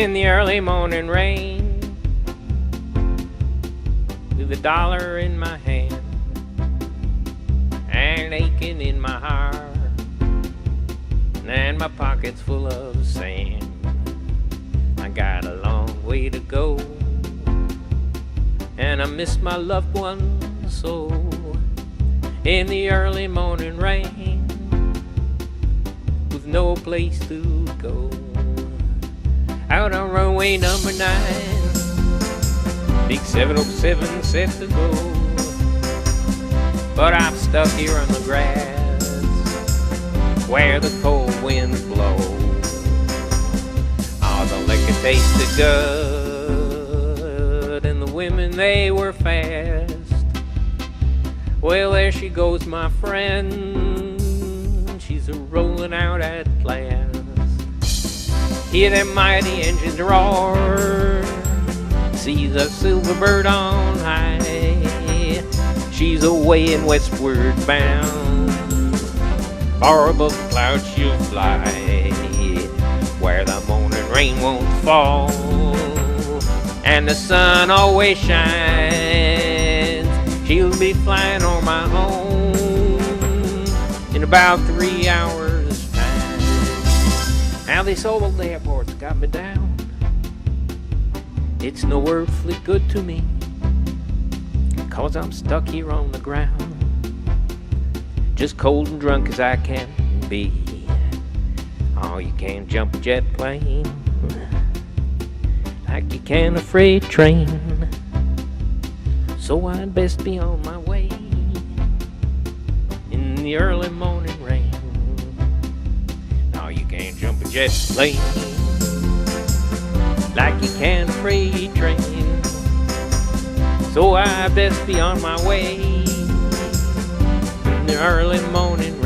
in the early morning rain, with a dollar in my hand and aching in my heart, and my pockets full of sand. I got a long way to go, and I miss my loved ones so. In the early morning rain, with no place to go, out on runway number 9, big 707 set to go. But I'm stuck here on the grass, where the cold winds blow. All the liquor tasted good, and the women, they were fast. Well, there she goes, my friend, she's a-rolling out at last. Hear them mighty engines roar, see the silver bird on high. She's away and westward bound, far above the clouds she'll fly, where the morning rain won't fall, and the sun always shines. She'll be flying on my home in about 3 hours' time. Now this old airport's got me down. It's no earthly good to me, 'cause I'm stuck here on the ground, just cold and drunk as I can be. Oh, you can't jump a jet plane like you can a freight train, so I'd best be on my way in the early morning rain. No, you can't jump a jet plane like you can a freight train, so I'd best be on my way in the early morning rain.